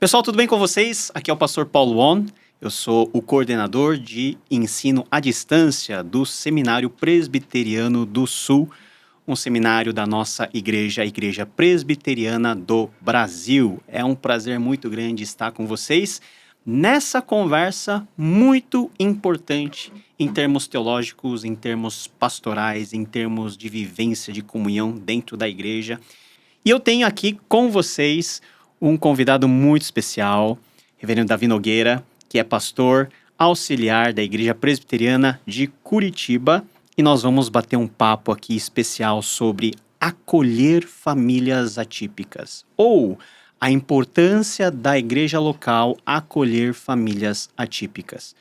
Pessoal, tudo bem com vocês? Aqui é o pastor Paulo On. Eu sou o coordenador de ensino à distância do Seminário Presbiteriano do Sul, um seminário da nossa igreja, a Igreja Presbiteriana do Brasil. É um prazer muito grande estar com vocês nessa conversa muito importante em termos teológicos, em termos pastorais, em termos de vivência, de comunhão dentro da igreja. E eu tenho aqui com vocês um convidado muito especial, Reverendo Davi Nogueira, que é pastor auxiliar da Igreja Presbiteriana de Curitiba, e nós vamos bater um papo aqui especial sobre acolher famílias atípicas, ou a importância da igreja local acolher famílias atípicas.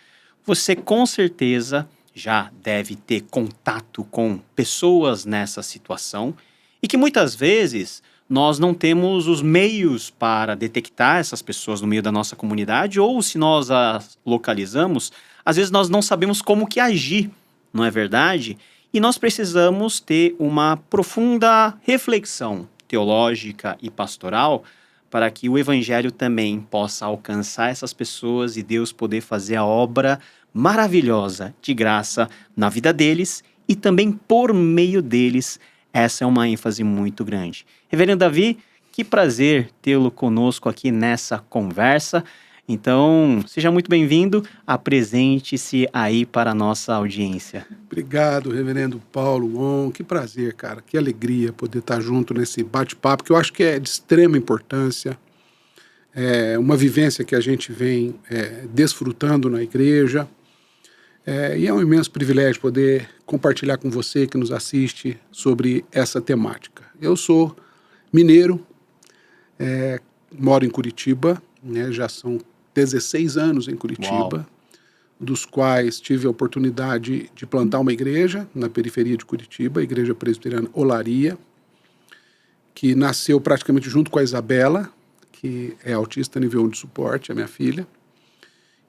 Você com certeza já deve ter contato com pessoas nessa situação e que muitas vezes nós não temos os meios para detectar essas pessoas no meio da nossa comunidade, ou se nós as localizamos, às vezes nós não sabemos como que agir, não é verdade? E nós precisamos ter uma profunda reflexão teológica e pastoral para que o evangelho também possa alcançar essas pessoas e Deus poder fazer a obra maravilhosa de graça na vida deles e também por meio deles. Essa é uma ênfase muito grande. Reverendo Davi, que prazer tê-lo conosco aqui nessa conversa. Então, seja muito bem-vindo, apresente-se aí para a nossa audiência. Obrigado, Reverendo Paulo On, que prazer, cara, que alegria poder estar junto nesse bate-papo, que eu acho que é de extrema importância, é uma vivência que a gente vem desfrutando na igreja, e é um imenso privilégio poder compartilhar com você que nos assiste sobre essa temática. Eu sou mineiro, moro em Curitiba, né, já são 16 anos em Curitiba, Uau. Dos quais tive a oportunidade de plantar uma igreja na periferia de Curitiba, a Igreja Presbiteriana Olaria, que nasceu praticamente junto com a Isabela, que é autista nível 1 de suporte, a minha filha.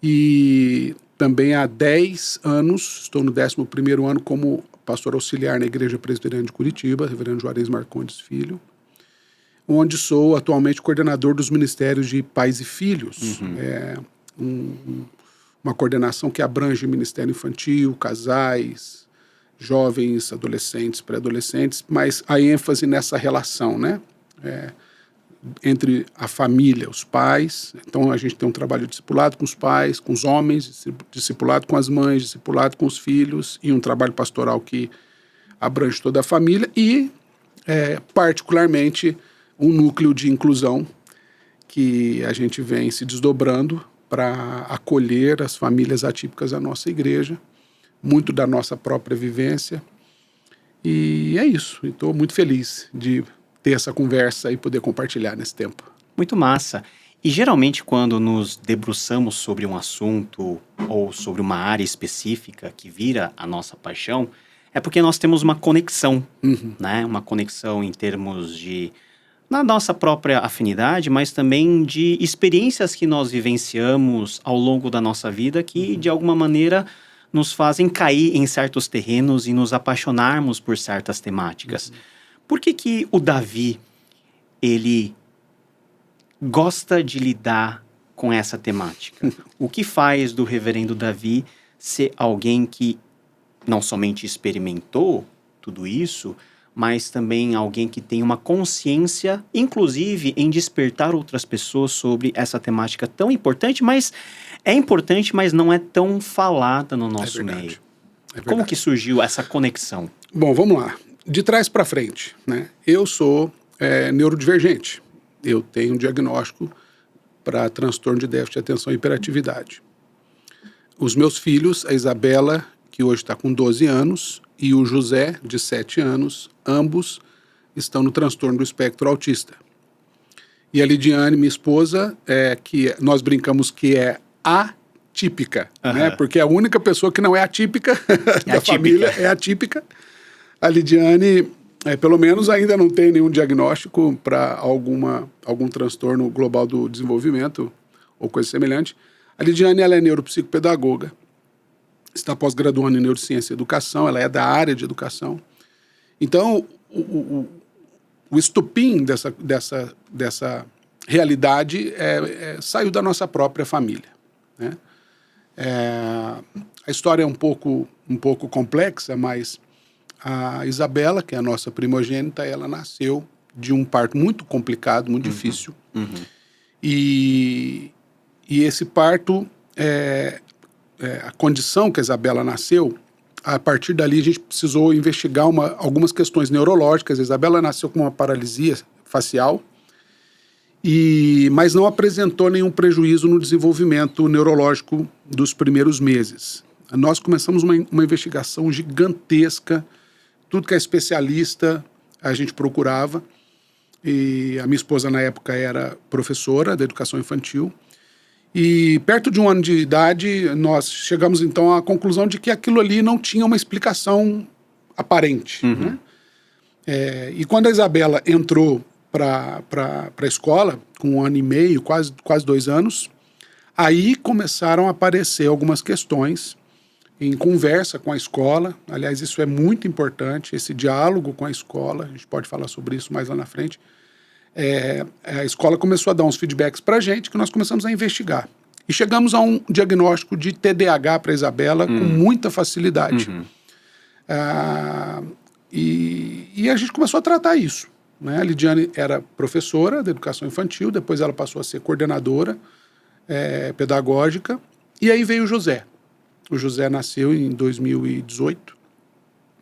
E também há 10 anos, estou no 11º ano como pastor auxiliar na Igreja Presbiteriana de Curitiba, Reverendo Juarez Marcondes Filho, onde sou atualmente coordenador dos Ministérios de Pais e Filhos. Uma coordenação que abrange ministério infantil, casais, jovens, adolescentes, pré-adolescentes, mas a ênfase nessa relação, né? Entre a família, os pais. Então a gente tem um trabalho de discipulado com os pais, com os homens, discipulado com as mães, discipulado com os filhos, e um trabalho pastoral que abrange toda a família e, particularmente, um núcleo de inclusão que a gente vem se desdobrando para acolher as famílias atípicas da nossa igreja, muito da nossa própria vivência. E é isso. Estou muito feliz de ter essa conversa e poder compartilhar nesse tempo. Muito massa. E geralmente quando nos debruçamos sobre um assunto ou sobre uma área específica que vira a nossa paixão, é porque nós temos uma conexão, né? Uma conexão em termos de, na nossa própria afinidade, mas também de experiências que nós vivenciamos ao longo da nossa vida que, de alguma maneira, nos fazem cair em certos terrenos e nos apaixonarmos por certas temáticas. Por que o Davi, ele gosta de lidar com essa temática? O que faz do reverendo Davi ser alguém que não somente experimentou tudo isso, mas também alguém que tem uma consciência, inclusive em despertar outras pessoas sobre essa temática tão importante, mas é importante, mas não é tão falada no nosso meio. Como que surgiu essa conexão? Bom, vamos lá. De trás para frente, né? Eu sou neurodivergente. Eu tenho um diagnóstico para transtorno de déficit de atenção e hiperatividade. Os meus filhos, a Isabela, que hoje está com 12 anos, e o José, de 7 anos, ambos estão no transtorno do espectro autista. E a Lidiane, minha esposa, que nós brincamos que é atípica, né? Porque a única pessoa que não é atípica da família é atípica. A Lidiane, pelo menos, ainda não tem nenhum diagnóstico para algum transtorno global do desenvolvimento ou coisa semelhante. A Lidiane, ela é neuropsicopedagoga, está pós-graduando em neurociência e educação, ela é da área de educação. Então, o estopim dessa realidade saiu da nossa própria família, né? A história é um pouco complexa, mas a Isabela, que é a nossa primogênita, ela nasceu de um parto muito complicado, muito difícil. E esse parto, a condição que a Isabela nasceu, a partir dali a gente precisou investigar algumas questões neurológicas. A Isabela nasceu com uma paralisia facial, mas não apresentou nenhum prejuízo no desenvolvimento neurológico dos primeiros meses. Nós começamos uma investigação gigantesca, tudo que é especialista a gente procurava, e a minha esposa na época era professora da educação infantil, e perto de 1 ano de idade nós chegamos então à conclusão de que aquilo ali não tinha uma explicação aparente, né? E quando a Isabela entrou para a escola, com 1 ano e meio, quase 2 anos, aí começaram a aparecer algumas questões em conversa com a escola. Aliás, isso é muito importante, esse diálogo com a escola, a gente pode falar sobre isso mais lá na frente. A escola começou a dar uns feedbacks para a gente, que nós começamos a investigar. E chegamos a um diagnóstico de TDAH para a Isabela com muita facilidade. E a gente começou a tratar isso, né? A Lidiane era professora de educação infantil, depois ela passou a ser coordenadora pedagógica, e aí veio o José. O José nasceu em 2018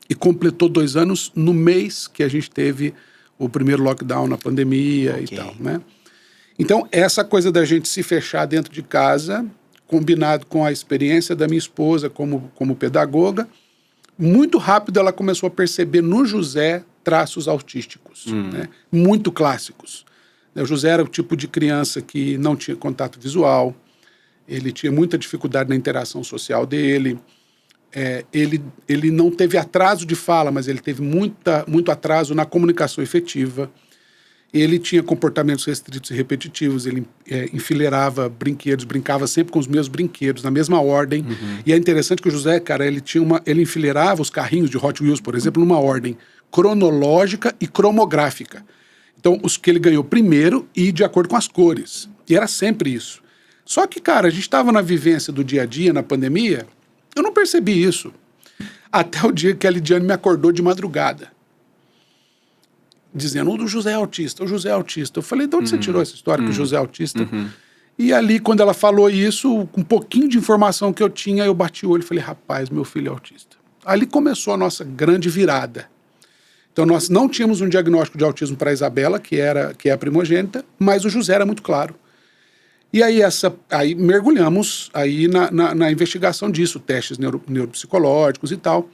e completou 2 anos no mês que a gente teve o primeiro lockdown na pandemia e tal, né? Então, essa coisa da gente se fechar dentro de casa, combinado com a experiência da minha esposa como pedagoga, muito rápido ela começou a perceber no José traços autísticos, né? Muito clássicos. O José era o tipo de criança que não tinha contato visual, ele tinha muita dificuldade na interação social dele, ele não teve atraso de fala, mas ele teve muito atraso na comunicação efetiva. Ele tinha comportamentos restritos e repetitivos, ele enfileirava brinquedos, brincava sempre com os mesmos brinquedos, na mesma ordem. E é interessante que o José, cara, ele enfileirava os carrinhos de Hot Wheels, por exemplo, numa ordem cronológica e cromográfica. Então, os que ele ganhou primeiro e de acordo com as cores. E era sempre isso. Só que, cara, a gente estava na vivência do dia a dia, na pandemia, eu não percebi isso. Até o dia que a Lidiane me acordou de madrugada, dizendo, o José é autista, o José é autista. Eu falei, de onde você tirou essa história que o José é autista? E ali, quando ela falou isso, com um pouquinho de informação que eu tinha, eu bati o olho e falei, rapaz, meu filho é autista. Ali começou a nossa grande virada. Então, nós não tínhamos um diagnóstico de autismo para a Isabela, que é a primogênita, mas o José era muito claro. E aí, mergulhamos aí na investigação disso, testes neuropsicológicos e tal,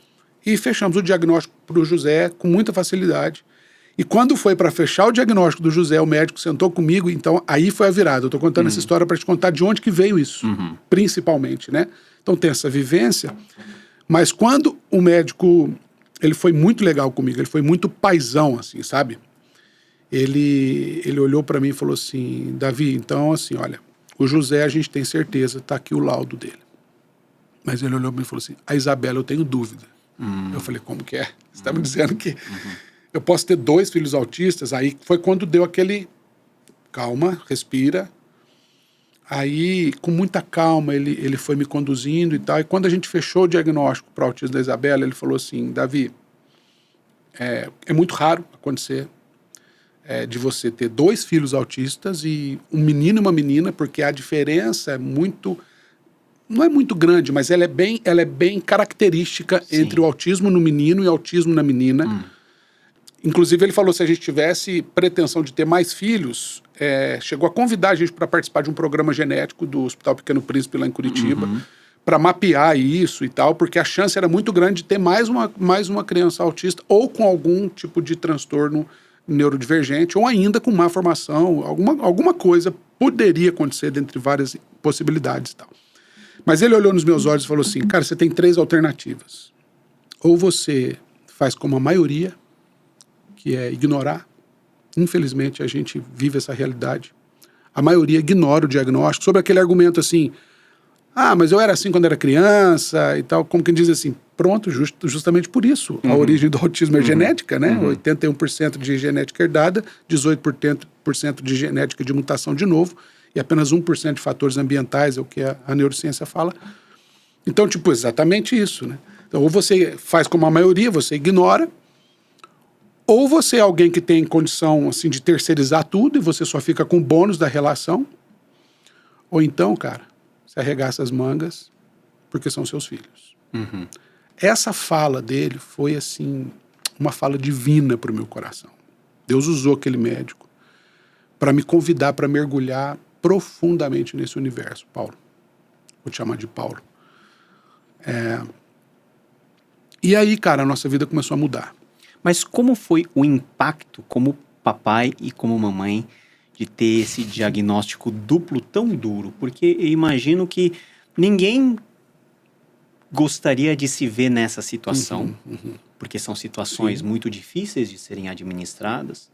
e fechamos o diagnóstico para o José com muita facilidade. E quando foi para fechar o diagnóstico do José, o médico sentou comigo, então aí foi a virada. Eu estou contando essa história para te contar de onde que veio isso, principalmente, né? Então tem essa vivência, mas quando o médico, ele foi muito legal comigo, ele foi muito paizão, assim, sabe? Ele olhou para mim e falou assim, Davi, então assim, olha, o José a gente tem certeza, tá aqui o laudo dele. Mas ele olhou para mim e falou assim, a Isabela eu tenho dúvida. Eu falei, como que é? Você está me dizendo que eu posso ter 2 filhos autistas? Aí foi quando deu aquele, calma, respira. Aí, com muita calma, ele foi me conduzindo e tal. E quando a gente fechou o diagnóstico para o autismo da Isabela, ele falou assim, Davi, é muito raro acontecer de você ter 2 filhos autistas e um menino e uma menina, porque a diferença é muito... Não é muito grande, mas ela é bem característica entre o autismo no menino e o autismo na menina. Inclusive, ele falou se a gente tivesse pretensão de ter mais filhos, chegou a convidar a gente para participar de um programa genético do Hospital Pequeno Príncipe lá em Curitiba, para mapear isso e tal, porque a chance era muito grande de ter mais uma criança autista ou com algum tipo de transtorno neurodivergente ou ainda com má formação, alguma coisa poderia acontecer dentre várias possibilidades e tal. Mas ele olhou nos meus olhos e falou assim, cara, você tem 3 alternativas. Ou você faz como a maioria, que é ignorar. Infelizmente, a gente vive essa realidade. A maioria ignora o diagnóstico, sobre aquele argumento assim, mas eu era assim quando era criança e tal. Como quem diz assim, pronto, justamente por isso. A origem do autismo é genética, né? 81% de genética herdada, 18% de genética de mutação de novo, e apenas 1% de fatores ambientais, é o que a neurociência fala. Então, tipo, exatamente isso, né? Então, ou você faz como a maioria, você ignora, ou você é alguém que tem condição, assim, de terceirizar tudo e você só fica com o bônus da relação, ou então, cara, você arregaça as mangas porque são seus filhos. Essa fala dele foi, assim, uma fala divina para o meu coração. Deus usou aquele médico para me convidar para mergulhar profundamente nesse universo. Paulo. Vou te chamar de Paulo. E aí, cara, a nossa vida começou a mudar. Mas como foi o impacto como papai e como mamãe de ter esse diagnóstico duplo tão duro? Porque eu imagino que ninguém gostaria de se ver nessa situação, porque são situações muito difíceis de serem administradas,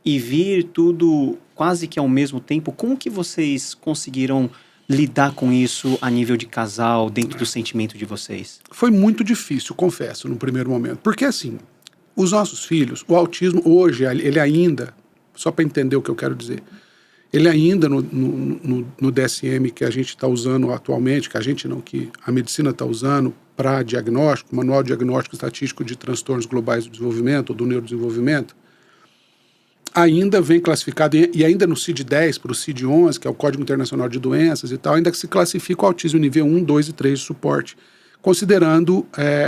e vir tudo quase que ao mesmo tempo. Como que vocês conseguiram lidar com isso a nível de casal, dentro do sentimento de vocês? Foi muito difícil, confesso, no primeiro momento. Porque, assim, os nossos filhos, o autismo hoje, ele ainda, só para entender o que eu quero dizer, ele ainda no DSM que a gente está usando atualmente, que a medicina está usando para diagnóstico, Manual Diagnóstico Estatístico de Transtornos Globais do Desenvolvimento, ou do Neurodesenvolvimento, ainda vem classificado, e ainda no CID-10 para o CID-11, que é o Código Internacional de Doenças e tal, ainda que se classifica o autismo nível 1, 2 e 3 de suporte, considerando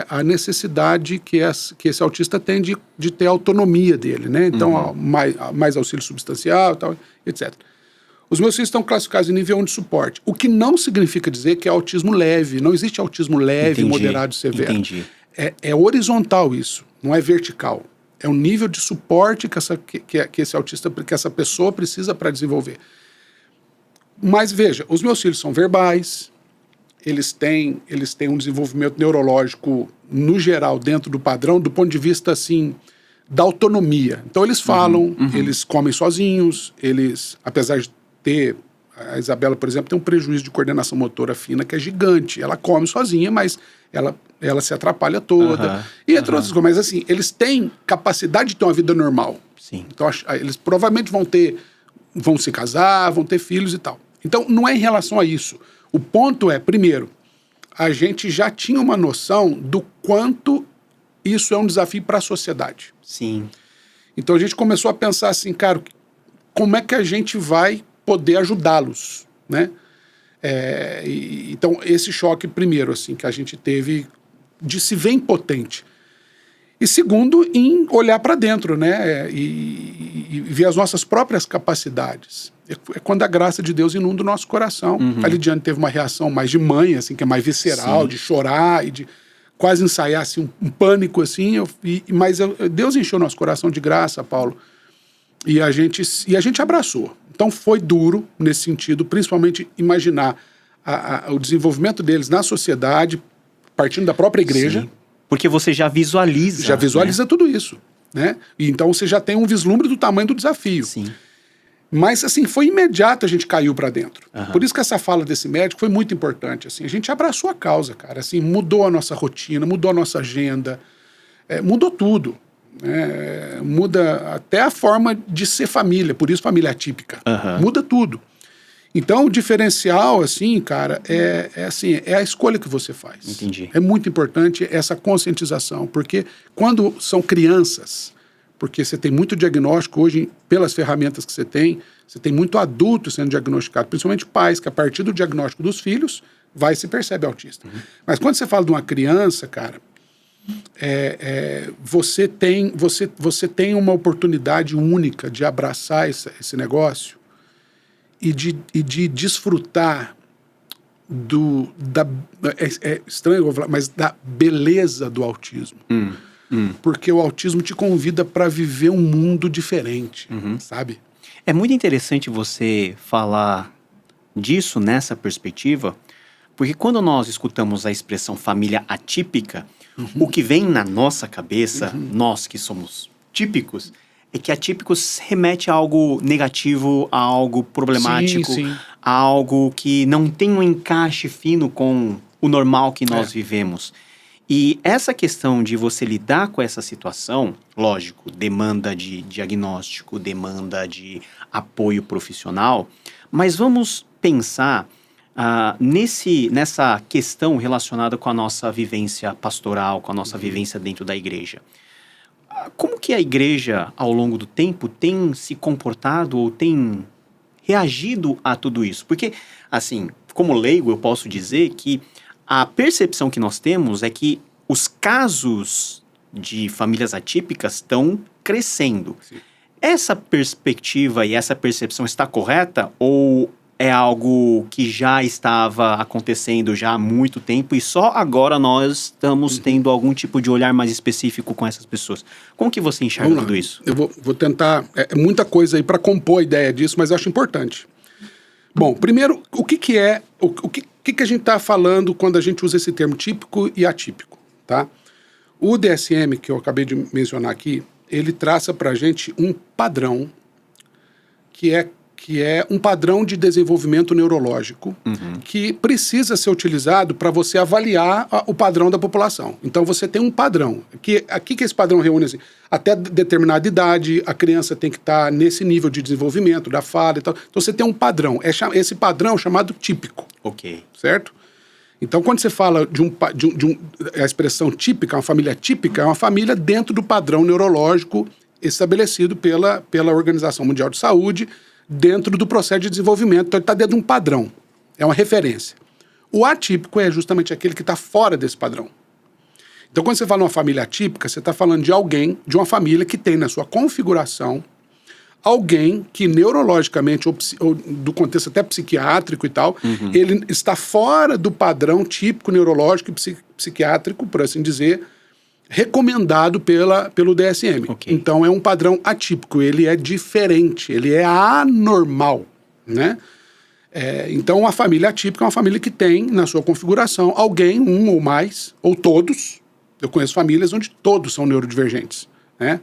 a necessidade que esse autista tem de ter a autonomia dele, né? Então, mais auxílio substancial e tal, etc. Os meus filhos estão classificados em nível 1 de suporte, o que não significa dizer que é autismo leve. Não existe autismo leve, moderado e severo. Entendi. É horizontal isso, não é vertical. É um nível de suporte que esse autista, que essa pessoa precisa para desenvolver. Mas veja, os meus filhos são verbais, eles têm um desenvolvimento neurológico, no geral, dentro do padrão, do ponto de vista, assim, da autonomia. Então, eles falam, eles comem sozinhos, eles, apesar de ter... A Isabela, por exemplo, tem um prejuízo de coordenação motora fina que é gigante. Ela come sozinha, mas ela se atrapalha toda. E entre outras coisas, mas assim, eles têm capacidade de ter uma vida normal. Sim. Então, eles provavelmente vão se casar, vão ter filhos e tal. Então, não é em relação a isso. O ponto é, primeiro, a gente já tinha uma noção do quanto isso é um desafio para a sociedade. Sim. Então, a gente começou a pensar assim, cara, como é que a gente vai poder ajudá-los, né? Então, esse choque, primeiro, assim, que a gente teve de se ver impotente. E segundo, em olhar para dentro, né? E ver as nossas próprias capacidades. É quando a graça de Deus inunda o nosso coração. A Lidiane teve uma reação mais de mãe, assim, que é mais visceral, Sim. de chorar e de quase ensaiar assim, um pânico, assim. Mas Deus encheu nosso coração de graça, Paulo. E a gente abraçou. Então foi duro nesse sentido, principalmente imaginar o desenvolvimento deles na sociedade, partindo da própria igreja. Sim. Porque você já visualiza. Já visualiza tudo isso, né? E então você já tem um vislumbre do tamanho do desafio. Sim. Mas, assim, foi imediato a gente caiu para dentro. Por isso que essa fala desse médico foi muito importante, assim. A gente abraçou a causa, cara. Assim, mudou a nossa rotina, mudou a nossa agenda, mudou tudo. Muda até a forma de ser família, por isso família atípica. Muda tudo. Então, o diferencial, assim, cara, é a escolha que você faz. Entendi. É muito importante essa conscientização, porque quando são crianças, porque você tem muito diagnóstico hoje, pelas ferramentas que você tem muito adulto sendo diagnosticado, principalmente pais, que a partir do diagnóstico dos filhos, se percebe autista. Mas quando você fala de uma criança, cara, você tem uma oportunidade única de abraçar esse negócio e de desfrutar é estranho eu falar, mas da beleza do autismo. Porque o autismo te convida para viver um mundo diferente, sabe? É muito interessante você falar disso nessa perspectiva, porque quando nós escutamos a expressão família atípica, o que vem na nossa cabeça, nós que somos típicos, é que atípicos remete a algo negativo, a algo problemático, Sim. a algo que não tem um encaixe fino com o normal que nós vivemos. E essa questão de você lidar com essa situação, lógico, demanda de diagnóstico, demanda de apoio profissional, mas vamos pensar nessa questão relacionada com a nossa vivência pastoral, com a nossa vivência dentro da igreja. Como que a igreja, ao longo do tempo, tem se comportado ou tem reagido a tudo isso? Porque, assim, como leigo, eu posso dizer que a percepção que nós temos é que os casos de famílias atípicas estão crescendo. Sim. Essa perspectiva e essa percepção está correta ou é algo que já estava acontecendo já há muito tempo e só agora nós estamos tendo algum tipo de olhar mais específico com essas pessoas? Como que você enxerga tudo isso? Eu vou tentar... É muita coisa aí para compor a ideia disso, mas eu acho importante. Bom, primeiro, o que a gente está falando quando a gente usa esse termo típico e atípico, tá? O DSM, que eu acabei de mencionar aqui, ele traça para a gente um padrão que é um padrão de desenvolvimento neurológico que precisa ser utilizado para você avaliar o padrão da população. Então, você tem um padrão. Aqui que esse padrão reúne assim, até determinada idade, a criança tem que estar nesse nível de desenvolvimento, da fala e tal. Então, você tem um padrão. Esse padrão é chamado típico. Ok. Certo? Então, quando você fala a expressão típica, uma família típica, é uma família dentro do padrão neurológico estabelecido pela Organização Mundial de Saúde, dentro do processo de desenvolvimento. Então, ele está dentro de um padrão. É uma referência. O atípico é justamente aquele que está fora desse padrão. Então, quando você fala uma família atípica, você está falando de alguém, de uma família que tem na sua configuração alguém que neurologicamente, ou do contexto até psiquiátrico e tal, ele está fora do padrão típico neurológico e psiquiátrico, por assim dizer, recomendado pelo DSM. Okay. Então é um padrão atípico, ele é diferente, ele é anormal, né? Então a família atípica é uma família que tem na sua configuração alguém, um ou mais, ou todos. Eu conheço famílias onde todos são neurodivergentes, né?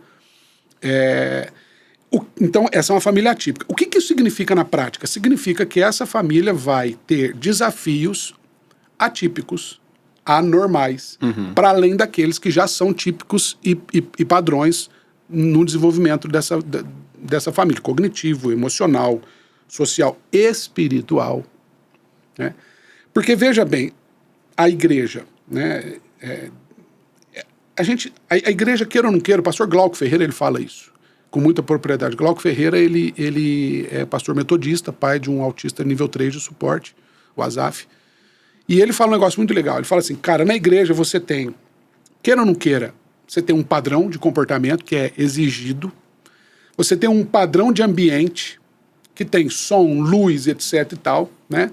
Então essa é uma família atípica. O que isso significa na prática? Significa que essa família vai ter desafios atípicos, anormais, para além daqueles que já são típicos e padrões no desenvolvimento dessa família, cognitivo, emocional, social, espiritual, né? Porque, veja bem, a igreja, né, a igreja, queira ou não queira, o pastor Glauco Ferreira, ele fala isso com muita propriedade. Glauco Ferreira, ele é pastor metodista, pai de um autista nível 3 de suporte, o Azaf. E ele fala um negócio muito legal. Ele fala assim, cara, na igreja você tem, queira ou não queira, você tem um padrão de comportamento que é exigido, você tem um padrão de ambiente que tem som, luz, etc e tal, né?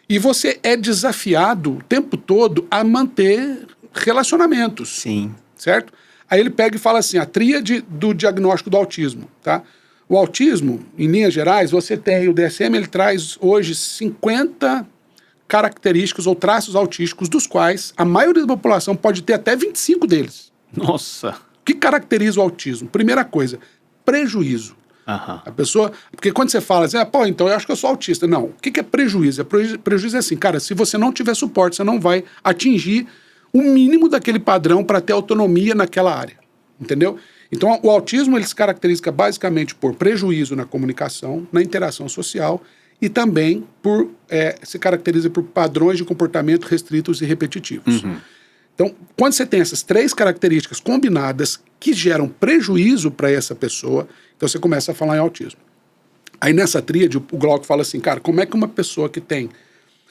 E você é desafiado o tempo todo a manter relacionamentos. Sim. Certo? Aí ele pega e fala assim, a tríade do diagnóstico do autismo, tá? O autismo, em linhas gerais, você tem, o DSM, ele traz hoje 50 características ou traços autísticos, dos quais a maioria da população pode ter até 25 deles. Nossa! O que caracteriza o autismo? Primeira coisa, prejuízo. A pessoa... Porque quando você fala assim, então eu acho que eu sou autista. Não, o que é prejuízo? Prejuízo é assim, cara, se você não tiver suporte, você não vai atingir o mínimo daquele padrão para ter autonomia naquela área, entendeu? Então, o autismo, ele se caracteriza basicamente por prejuízo na comunicação, na interação social e também se caracteriza por padrões de comportamento restritos e repetitivos. Então, quando você tem essas três características combinadas que geram prejuízo para essa pessoa, então você começa a falar em autismo. Aí nessa tríade, o Glauco fala assim, cara, como é que uma pessoa que tem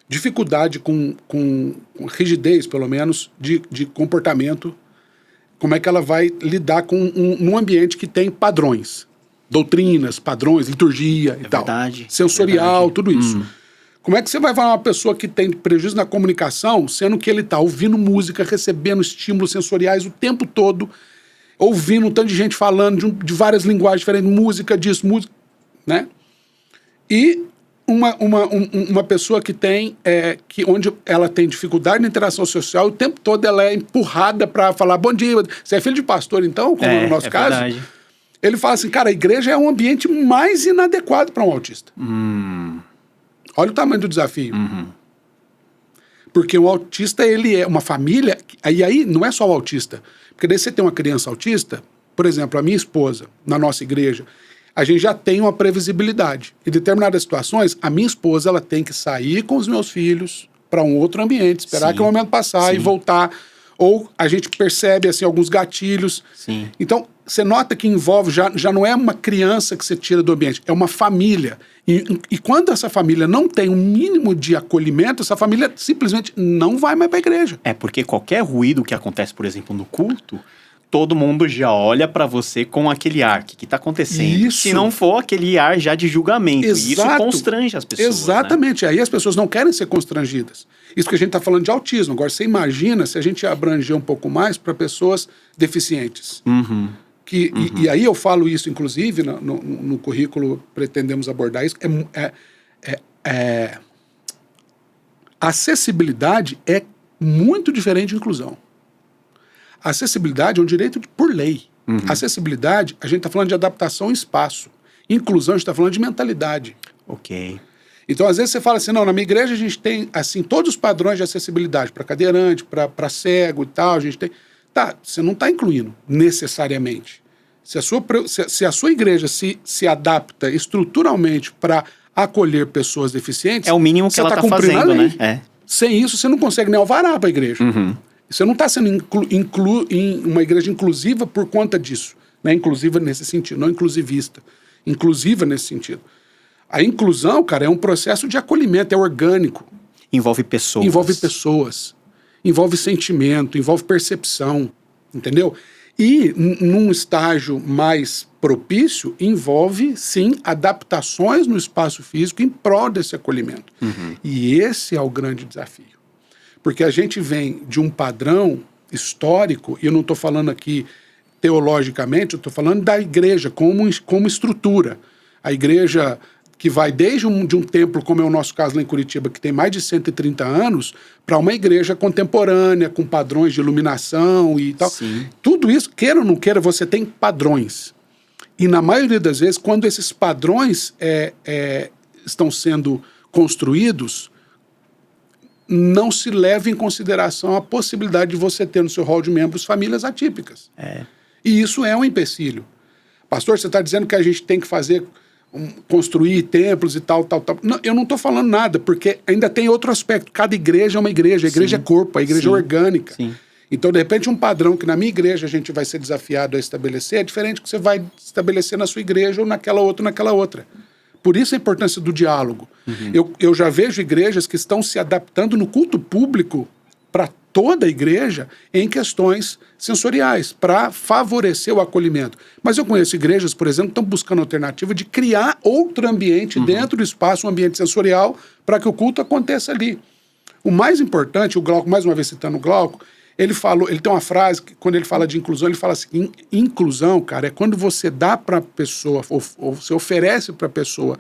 dificuldade com rigidez, pelo menos, de comportamento, como é que ela vai lidar com num ambiente que tem padrões, doutrinas, padrões, liturgia e tal, verdade, sensorial, tudo isso. Como é que você vai falar uma pessoa que tem prejuízo na comunicação, sendo que ele está ouvindo música, recebendo estímulos sensoriais o tempo todo, ouvindo um tanto de gente falando de várias linguagens diferentes, música disso, música, né? E uma pessoa que tem, onde ela tem dificuldade na interação social, o tempo todo ela é empurrada para falar, bom dia, você é filho de pastor então, como no nosso caso? Verdade. Ele fala assim, cara, a igreja é um ambiente mais inadequado para um autista. Olha o tamanho do desafio. Porque o autista, ele é uma família... E aí, não é só o autista. Porque daí você tem uma criança autista, por exemplo, a minha esposa, na nossa igreja, a gente já tem uma previsibilidade. Em determinadas situações, a minha esposa, ela tem que sair com os meus filhos para um outro ambiente, esperar que o momento passar e voltar. Ou a gente percebe, assim, alguns gatilhos. Sim. Então, você nota que envolve, já não é uma criança que você tira do ambiente, é uma família. E quando essa família não tem um mínimo de acolhimento, essa família simplesmente não vai mais para a igreja. É porque qualquer ruído que acontece, por exemplo, no culto, todo mundo já olha para você com aquele ar. O que está acontecendo? Isso. Se não for aquele ar já de julgamento. Exato. E isso constrange as pessoas. Exatamente. Aí as pessoas não querem ser constrangidas. Isso que a gente está falando de autismo. Agora, você imagina se a gente abranger um pouco mais para pessoas deficientes. E aí eu falo isso, inclusive, no currículo, pretendemos abordar isso. Acessibilidade é muito diferente de inclusão. Acessibilidade é um direito por lei. Acessibilidade, a gente está falando de adaptação ao espaço. Inclusão, a gente está falando de mentalidade. Ok. Então, às vezes você fala assim, não, na minha igreja a gente tem, assim, todos os padrões de acessibilidade, para cadeirante, para cego e tal, a gente tem... Tá, você não está incluindo, necessariamente. Se a sua igreja se adapta estruturalmente para acolher pessoas deficientes... É o mínimo que ela está fazendo, né? É. Sem isso, você não consegue nem alvará para a igreja. Você não está sendo uma igreja inclusiva por conta disso. Não é inclusiva nesse sentido, não inclusivista. Inclusiva nesse sentido. A inclusão, cara, é um processo de acolhimento, é orgânico. Envolve pessoas. Envolve pessoas. Envolve sentimento, envolve percepção, entendeu? E, num estágio mais propício, envolve, sim, adaptações no espaço físico em prol desse acolhimento. E esse é o grande desafio. Porque a gente vem de um padrão histórico, e eu não estou falando aqui teologicamente, eu estou falando da igreja como estrutura. A igreja que vai desde de um templo, como é o nosso caso lá em Curitiba, que tem mais de 130 anos, para uma igreja contemporânea, com padrões de iluminação e tal. Sim. Tudo isso, queira ou não queira, você tem padrões. E na maioria das vezes, quando esses padrões estão sendo construídos, não se leva em consideração a possibilidade de você ter no seu hall de membros famílias atípicas. E isso é um empecilho. Pastor, você está dizendo que a gente tem que construir templos e tal. Não, eu não estou falando nada, porque ainda tem outro aspecto. Cada igreja é uma igreja. A igreja é corpo, a igreja é orgânica. Sim. Então, de repente, um padrão que na minha igreja a gente vai ser desafiado a estabelecer é diferente que você vai estabelecer na sua igreja ou naquela outra. Por isso a importância do diálogo. Eu já vejo igrejas que estão se adaptando no culto público para toda a igreja em questões sensoriais, para favorecer o acolhimento. Mas eu conheço igrejas, por exemplo, que estão buscando a alternativa de criar outro ambiente dentro do espaço, um ambiente sensorial, para que o culto aconteça ali. O mais importante, o Glauco, mais uma vez citando o Glauco, ele tem uma frase, que, quando ele fala de inclusão, ele fala assim, inclusão, cara, é quando você dá para a pessoa, ou você oferece para a pessoa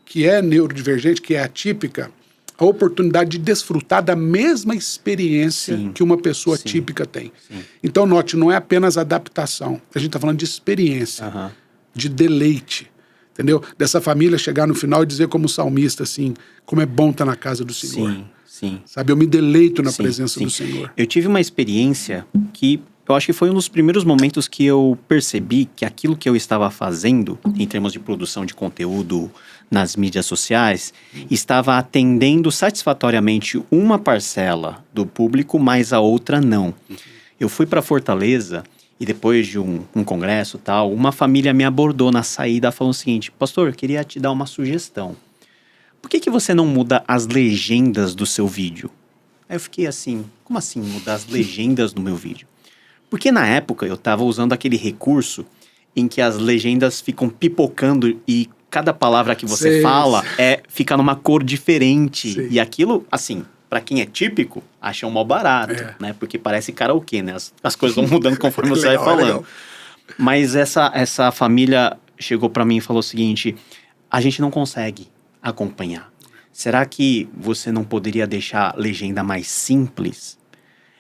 que é neurodivergente, que é atípica, a oportunidade de desfrutar da mesma experiência que uma pessoa típica tem. Então, note, não é apenas adaptação. A gente está falando de experiência, de deleite, entendeu? Dessa família chegar no final e dizer como salmista, assim, como é bom estar na casa do Senhor. Sim. Sabe, eu me deleito na presença do Senhor. Eu tive uma experiência que eu acho que foi um dos primeiros momentos que eu percebi que aquilo que eu estava fazendo, em termos de produção de conteúdo nas mídias sociais, estava atendendo satisfatoriamente uma parcela do público, mas a outra não. Eu fui para Fortaleza e depois de um congresso e tal, uma família me abordou na saída falando o seguinte: pastor, eu queria te dar uma sugestão. Por que você não muda as legendas do seu vídeo? Aí eu fiquei assim, como assim mudar as legendas do meu vídeo? Porque na época eu estava usando aquele recurso em que as legendas ficam pipocando e cada palavra que você fala fica numa cor diferente. E aquilo, assim, para quem é típico, acha um mal barato, né? Porque parece karaokê, né? As coisas vão mudando conforme você vai falando. Legal. Mas essa família chegou para mim e falou o seguinte: a gente não consegue acompanhar. Será que você não poderia deixar a legenda mais simples?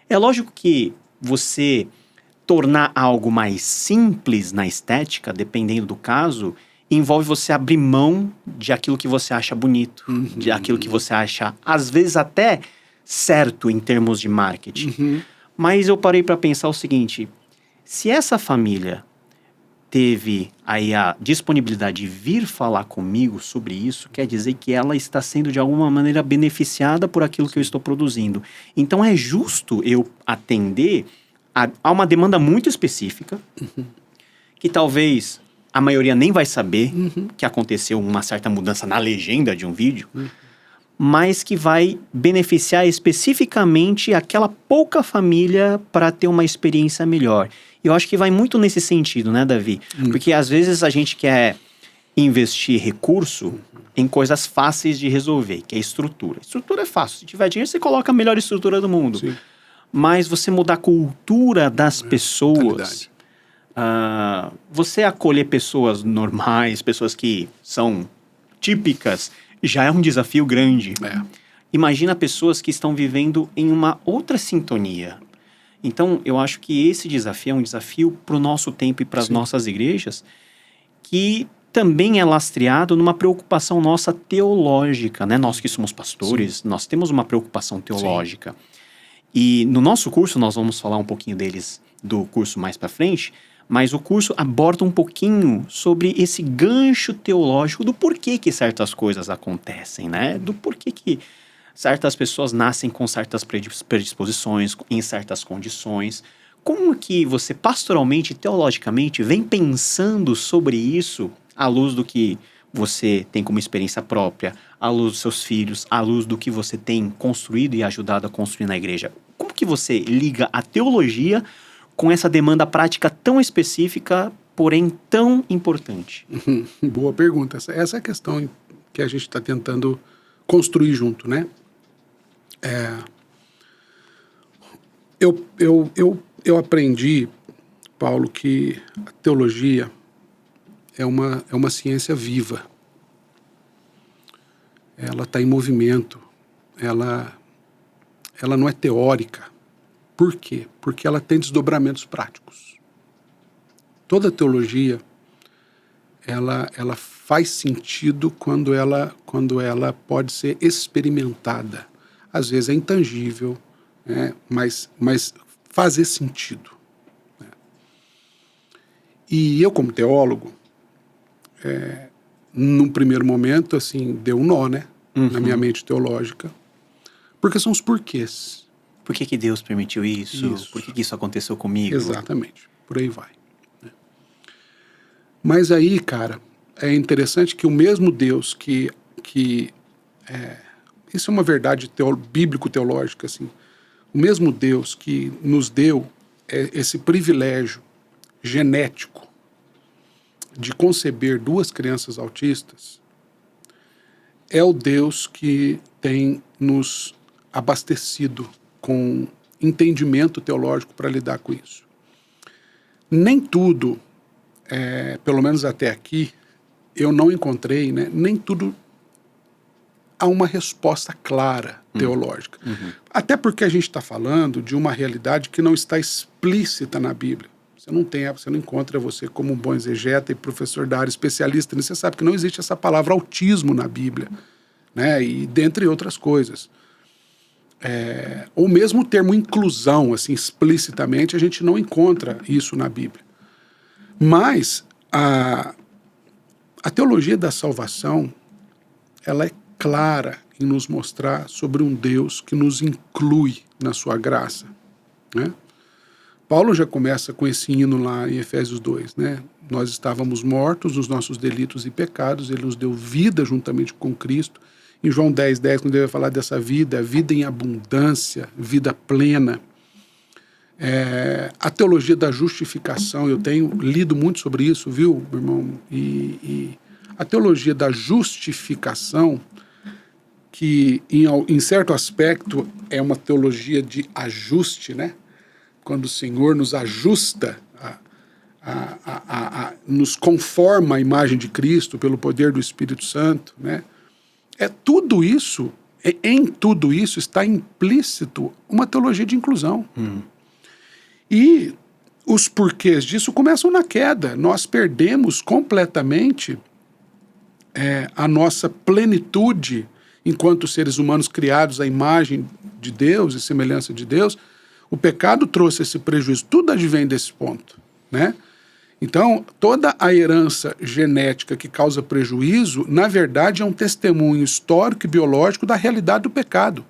É lógico que você tornar algo mais simples na estética, dependendo do caso, envolve você abrir mão de aquilo que você acha bonito, de aquilo que você acha, às vezes, até certo em termos de marketing. Mas eu parei para pensar o seguinte: se essa família teve aí a disponibilidade de vir falar comigo sobre isso, quer dizer que ela está sendo de alguma maneira beneficiada por aquilo que eu estou produzindo. Então é justo eu atender a uma demanda muito específica, que talvez a maioria nem vai saber que aconteceu uma certa mudança na legenda de um vídeo, mas que vai beneficiar especificamente aquela pouca família para ter uma experiência melhor. Eu acho que vai muito nesse sentido, né, Davi? Porque às vezes a gente quer investir recurso em coisas fáceis de resolver, que é estrutura. Estrutura é fácil. Se tiver dinheiro, você coloca a melhor estrutura do mundo. Sim. Mas você mudar a cultura das pessoas, você acolher pessoas normais, pessoas que são típicas, já é um desafio grande. Imagina pessoas que estão vivendo em uma outra sintonia. Então, eu acho que esse desafio é um desafio para o nosso tempo e para as nossas igrejas, que também é lastreado numa preocupação nossa teológica, né? Nós que somos pastores, nós temos uma preocupação teológica. E no nosso curso, nós vamos falar um pouquinho do curso mais para frente, mas o curso aborda um pouquinho sobre esse gancho teológico do porquê que certas coisas acontecem, né? Do porquê que certas pessoas nascem com certas predisposições, em certas condições. Como que você, pastoralmente, teologicamente, vem pensando sobre isso à luz do que você tem como experiência própria, à luz dos seus filhos, à luz do que você tem construído e ajudado a construir na igreja? Como que você liga a teologia com essa demanda prática tão específica, porém tão importante? Boa pergunta. Essa é a questão que a gente está tentando construir junto, né? Eu aprendi, Paulo, que a teologia é uma ciência viva. Ela está em movimento. Ela não é teórica. Por quê? Porque ela tem desdobramentos práticos. Toda teologia, ela faz sentido quando ela pode ser experimentada. Às vezes é intangível, né? mas fazer sentido. Né? E eu, como teólogo, num primeiro momento, assim, deu um nó, né? Na minha mente teológica. Porque são os porquês. Por que Deus permitiu isso? Por que isso aconteceu comigo? Exatamente. Por aí vai. Né? Mas aí, cara, é interessante que o mesmo Deus isso é uma verdade bíblico-teológica, assim. O mesmo Deus que nos deu esse privilégio genético de conceber duas crianças autistas é o Deus que tem nos abastecido com entendimento teológico para lidar com isso. Nem tudo, pelo menos até aqui, eu não encontrei, né, nem tudo há uma resposta clara teológica. Até porque a gente está falando de uma realidade que não está explícita na Bíblia. Você não encontra você como um bom exegeta e professor da área especialista, você sabe que não existe essa palavra autismo na Bíblia, né? E dentre outras coisas. Ou mesmo o termo inclusão, assim, explicitamente, a gente não encontra isso na Bíblia. Mas a teologia da salvação, ela é clara em nos mostrar sobre um Deus que nos inclui na sua graça, né? Paulo já começa com esse hino lá em Efésios 2, né? Nós estávamos mortos nos nossos delitos e pecados, ele nos deu vida juntamente com Cristo. Em João 10:10, quando ele vai falar dessa vida, vida em abundância, vida plena. A teologia da justificação, eu tenho lido muito sobre isso, viu, meu irmão? E a teologia da justificação, que em certo aspecto é uma teologia de ajuste, né? Quando o Senhor nos ajusta, nos conforma à imagem de Cristo pelo poder do Espírito Santo, né? Tudo isso, em tudo isso está implícito uma teologia de inclusão. E os porquês disso começam na queda. Nós perdemos completamente a nossa plenitude enquanto seres humanos criados à imagem de Deus e semelhança de Deus. O pecado trouxe esse prejuízo. Tudo advém desse ponto, né? Então, toda a herança genética que causa prejuízo, na verdade, é um testemunho histórico e biológico da realidade do pecado.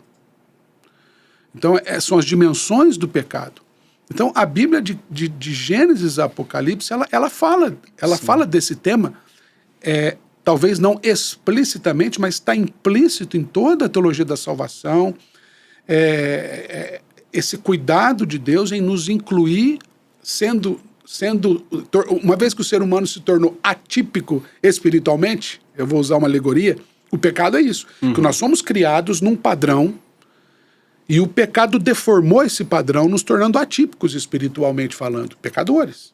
Então, são as dimensões do pecado. Então, a Bíblia de Gênesis a Apocalipse, ela fala desse tema, talvez não explicitamente, mas está implícito em toda a teologia da salvação, esse cuidado de Deus em nos incluir, uma vez que o ser humano se tornou atípico espiritualmente, eu vou usar uma alegoria, o pecado é isso, que nós somos criados num padrão e o pecado deformou esse padrão, nos tornando atípicos espiritualmente falando, pecadores.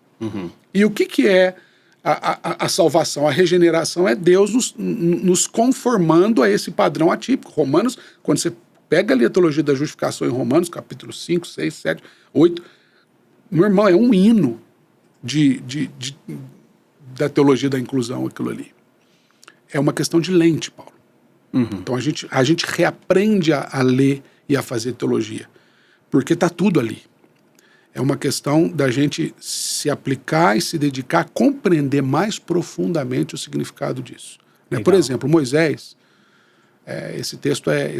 E o que é a salvação? A regeneração é Deus nos conformando a esse padrão atípico. Romanos, quando você pega ali a teologia da justificação em Romanos, capítulo 5, 6, 7, 8, meu irmão, é um hino da teologia da inclusão, aquilo ali. É uma questão de lente, Paulo. Então a gente reaprende a ler e a fazer teologia, porque está tudo ali. É uma questão da gente se aplicar e se dedicar a compreender mais profundamente o significado disso. Né? Por exemplo, Moisés, esse texto é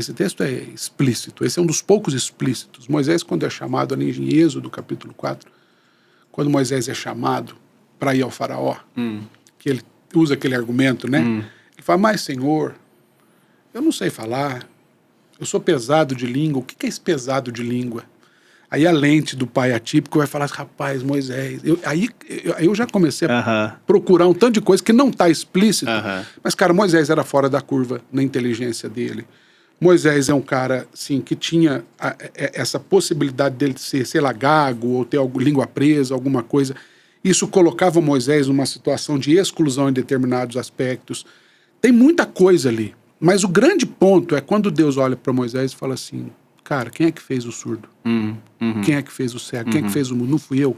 explícito, esse é um dos poucos explícitos. Moisés, quando é chamado ali em Êxodo, capítulo 4, quando Moisés é chamado para ir ao faraó, que ele usa aquele argumento, né? Ele fala, mas Senhor, eu não sei falar, eu sou pesado de língua. O que é esse pesado de língua? Aí a lente do pai atípico vai falar, rapaz, Moisés... Aí eu já comecei a procurar um tanto de coisa que não está explícito. Mas, cara, Moisés era fora da curva na inteligência dele. Moisés é um cara, sim, que tinha essa possibilidade dele ser, sei lá, gago ou ter língua presa, alguma coisa. Isso colocava Moisés numa situação de exclusão em determinados aspectos. Tem muita coisa ali. Mas o grande ponto é quando Deus olha para Moisés e fala assim, cara, quem é que fez o surdo? Quem é que fez o cego? Quem é que fez o mundo? Não fui eu.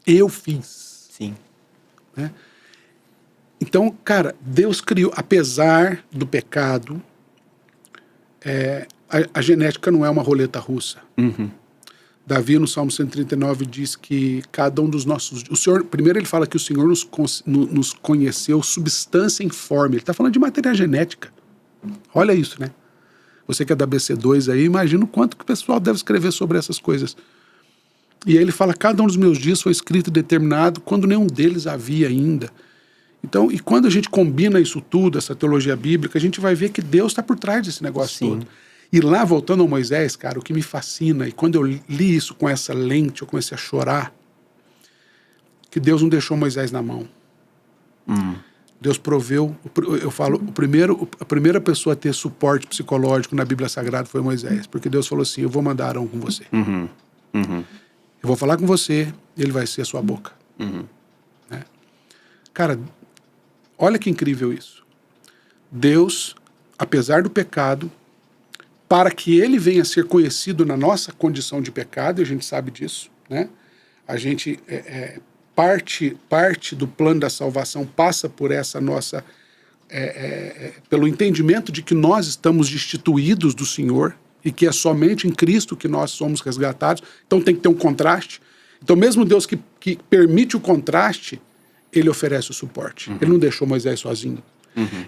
Eu fiz. Sim. Né? Então, cara, Deus criou, apesar do pecado, a genética não é uma roleta russa. Davi, no Salmo 139, diz que cada um dos nossos... primeiro ele fala que o Senhor nos conheceu substância informe. Ele está falando de matéria genética. Olha isso, né? Você que é da BC2 aí, imagina o quanto que o pessoal deve escrever sobre essas coisas. E aí ele fala, cada um dos meus dias foi escrito e determinado quando nenhum deles havia ainda. Então, e quando a gente combina isso tudo, essa teologia bíblica, a gente vai ver que Deus está por trás desse negócio todo. E lá, voltando ao Moisés, cara, o que me fascina, e quando eu li isso com essa lente, eu comecei a chorar, que Deus não deixou Moisés na mão. Deus proveu, eu falo, a primeira pessoa a ter suporte psicológico na Bíblia Sagrada foi Moisés, porque Deus falou assim, eu vou mandar Arão com você. Eu vou falar com você, ele vai ser a sua boca. Né? Cara, olha que incrível isso. Deus, apesar do pecado, para que ele venha a ser conhecido na nossa condição de pecado, e a gente sabe disso, né? A gente, parte do plano da salvação passa por essa nossa, pelo entendimento de que nós estamos destituídos do Senhor e que é somente em Cristo que nós somos resgatados. Então tem que ter um contraste. Então mesmo Deus que permite o contraste, ele oferece o suporte. Ele não deixou Moisés sozinho.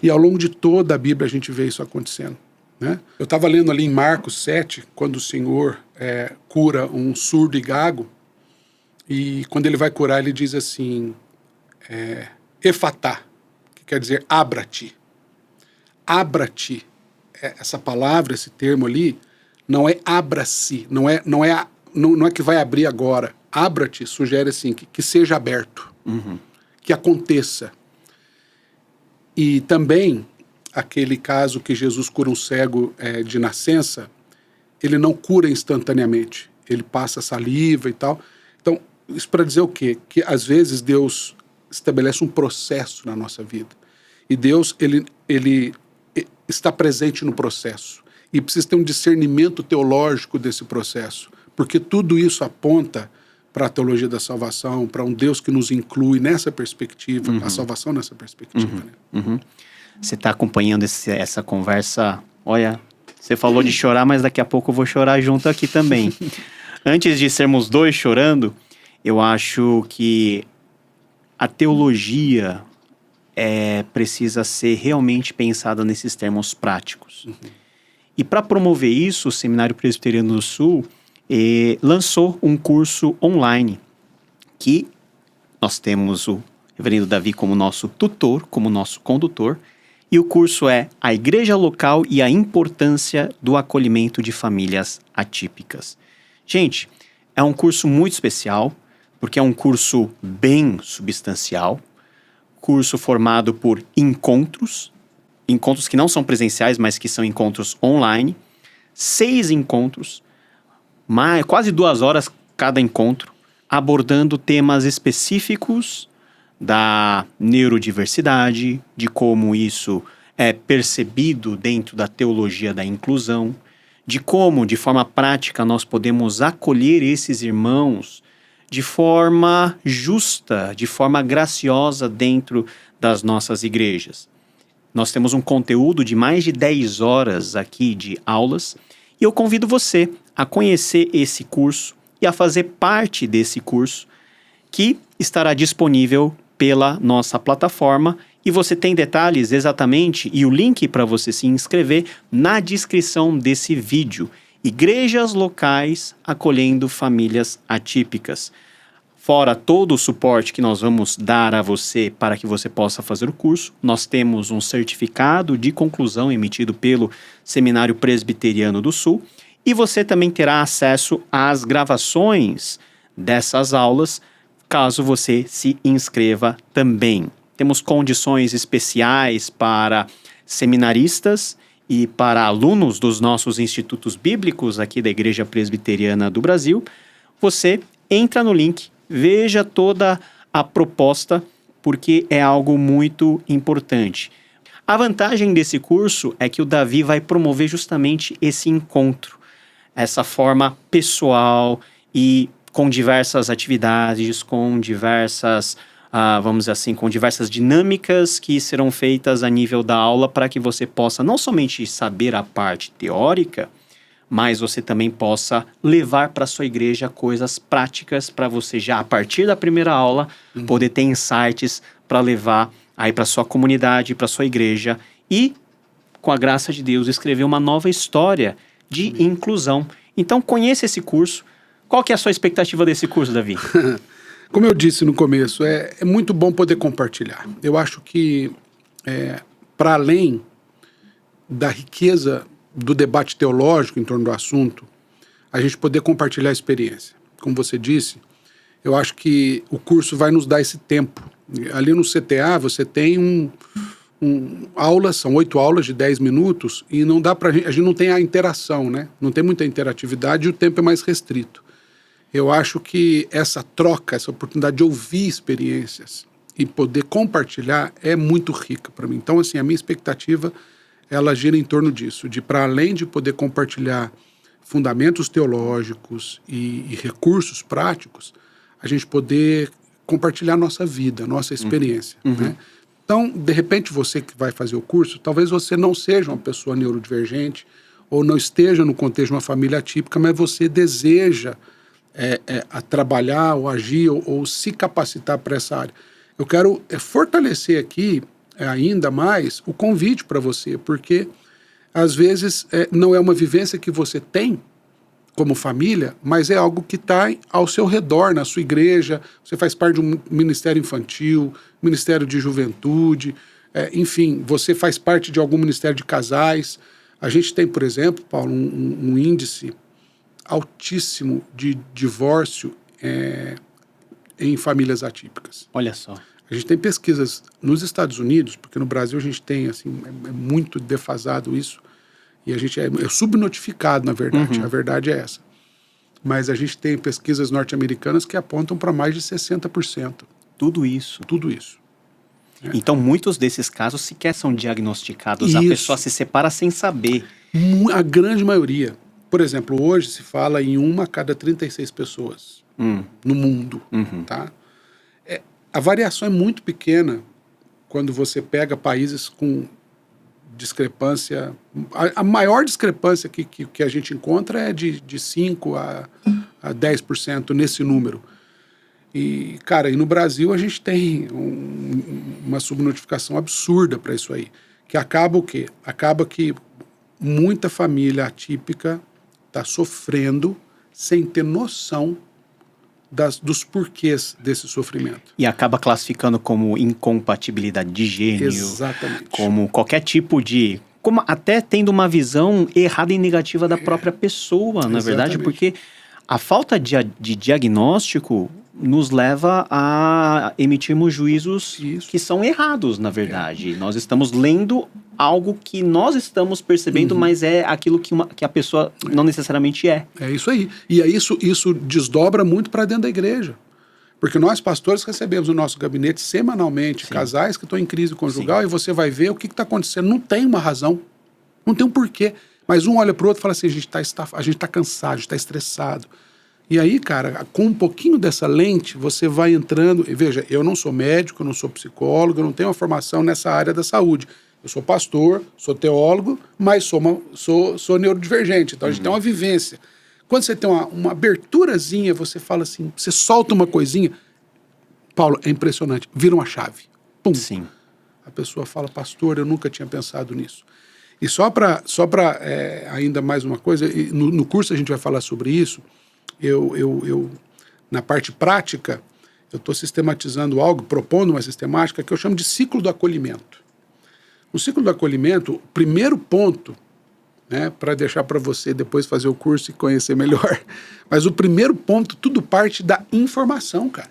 E ao longo de toda a Bíblia a gente vê isso acontecendo. Né? Eu estava lendo ali em Marcos 7, quando o Senhor cura um surdo e gago, e quando ele vai curar, ele diz assim, efatá, que quer dizer abra-te. Abra-te, essa palavra, esse termo ali, não é abra-se, não é que vai abrir agora. Abra-te sugere assim, que seja aberto, que aconteça. E também aquele caso que Jesus cura um cego de nascença, ele não cura instantaneamente. Ele passa saliva e tal. Então, isso para dizer o quê? Que às vezes Deus estabelece um processo na nossa vida. E Deus, ele está presente no processo. E precisa ter um discernimento teológico desse processo. Porque tudo isso aponta para a teologia da salvação, para um Deus que nos inclui nessa perspectiva, a salvação nessa perspectiva. Né? Você está acompanhando essa conversa? Olha, você falou de chorar, mas daqui a pouco eu vou chorar junto aqui também. Antes de sermos dois chorando, eu acho que a teologia precisa ser realmente pensada nesses termos práticos. E para promover isso, o Seminário Presbiteriano do Sul lançou um curso online que nós temos o Reverendo Davi como nosso tutor, como nosso condutor, e o curso é A Igreja Local e a Importância do Acolhimento de Famílias Atípicas. Gente, é um curso muito especial, porque é um curso bem substancial, curso formado por encontros que não são presenciais, mas que são encontros online, 6 encontros, quase 2 horas cada encontro, abordando temas específicos da neurodiversidade, de como isso é percebido dentro da teologia da inclusão, de como, de forma prática, nós podemos acolher esses irmãos de forma justa, de forma graciosa dentro das nossas igrejas. Nós temos um conteúdo de mais de 10 horas aqui de aulas e eu convido você a conhecer esse curso e a fazer parte desse curso que estará disponível pela nossa plataforma e você tem detalhes exatamente e o link para você se inscrever na descrição desse vídeo. Igrejas locais acolhendo famílias atípicas. Fora todo o suporte que nós vamos dar a você para que você possa fazer o curso, nós temos um certificado de conclusão emitido pelo Seminário Presbiteriano do Sul e você também terá acesso às gravações dessas aulas, caso você se inscreva também. Temos condições especiais para seminaristas e para alunos dos nossos institutos bíblicos aqui da Igreja Presbiteriana do Brasil. Você entra no link, veja toda a proposta, porque é algo muito importante. A vantagem desse curso é que o Davi vai promover justamente esse encontro, essa forma pessoal e com diversas atividades, com diversas, vamos dizer assim, com diversas dinâmicas que serão feitas a nível da aula para que você possa não somente saber a parte teórica, mas você também possa levar para a sua igreja coisas práticas para você já, a partir da primeira aula, poder ter insights para levar aí para a sua comunidade, para a sua igreja e, com a graça de Deus, escrever uma nova história de inclusão. Então, conheça esse curso. Qual que é a sua expectativa desse curso, Davi? Como eu disse no começo, é muito bom poder compartilhar. Eu acho que, para além da riqueza do debate teológico em torno do assunto, a gente poder compartilhar a experiência. Como você disse, eu acho que o curso vai nos dar esse tempo. Ali no CTA você tem aulas, são 8 aulas de 10 minutos e não dá a gente não tem a interação, né? Não tem muita interatividade e o tempo é mais restrito. Eu acho que essa troca, essa oportunidade de ouvir experiências e poder compartilhar é muito rica para mim. Então, assim, a minha expectativa ela gira em torno disso, de para além de poder compartilhar fundamentos teológicos e recursos práticos, a gente poder compartilhar nossa vida, nossa experiência. Né? Então, de repente, você que vai fazer o curso, talvez você não seja uma pessoa neurodivergente ou não esteja no contexto de uma família atípica, mas você deseja a trabalhar ou agir ou se capacitar para essa área. Eu quero fortalecer aqui ainda mais o convite para você, porque às vezes não é uma vivência que você tem como família, mas é algo que está ao seu redor, na sua igreja, você faz parte de um ministério infantil, ministério de juventude, enfim, você faz parte de algum ministério de casais. A gente tem, por exemplo, Paulo, um índice altíssimo de divórcio em famílias atípicas. Olha só. A gente tem pesquisas nos Estados Unidos, porque no Brasil a gente tem, assim, é muito defasado isso, e a gente é subnotificado, na verdade, a verdade é essa. Mas a gente tem pesquisas norte-americanas que apontam para mais de 60%. Tudo isso. Tudo isso. Então, muitos desses casos sequer são diagnosticados, Isso. A pessoa se separa sem saber. A grande maioria. Por exemplo, hoje se fala em 1 a cada 36 pessoas no mundo, tá? A variação é muito pequena quando você pega países com discrepância. A maior discrepância que a gente encontra é de 5% a 10% nesse número. E, cara, e no Brasil a gente tem uma subnotificação absurda para isso aí. Que acaba o quê? Acaba que muita família atípica está sofrendo sem ter noção dos porquês desse sofrimento. E acaba classificando como incompatibilidade de gênero. Exatamente. Como qualquer tipo de... Como até tendo uma visão errada e negativa da própria pessoa, na verdade, porque a falta de diagnóstico nos leva a emitirmos juízos que são errados, na verdade. Nós estamos lendo algo que nós estamos percebendo, mas é aquilo que a pessoa não necessariamente é. É isso aí. E aí isso desdobra muito para dentro da igreja. Porque nós, pastores, recebemos no nosso gabinete semanalmente casais que estão em crise conjugal e você vai ver o que está acontecendo. Não tem uma razão, não tem um porquê. Mas um olha para o outro e fala assim, a gente está cansado, a gente está estressado. E aí, cara, com um pouquinho dessa lente, você vai entrando... E veja, eu não sou médico, eu não sou psicólogo, eu não tenho uma formação nessa área da saúde. Eu sou pastor, sou teólogo, mas sou neurodivergente. Então a gente tem uma vivência. Quando você tem uma aberturazinha, você fala assim, você solta uma coisinha. Paulo, é impressionante. Vira uma chave. Pum. Sim. A pessoa fala, pastor, eu nunca tinha pensado nisso. E só para ainda mais uma coisa, no curso a gente vai falar sobre isso. Eu na parte prática, eu estou sistematizando algo, propondo uma sistemática que eu chamo de ciclo do acolhimento. O ciclo do acolhimento, o primeiro ponto, né, para deixar para você depois fazer o curso e conhecer melhor, mas o primeiro ponto, tudo parte da informação, cara.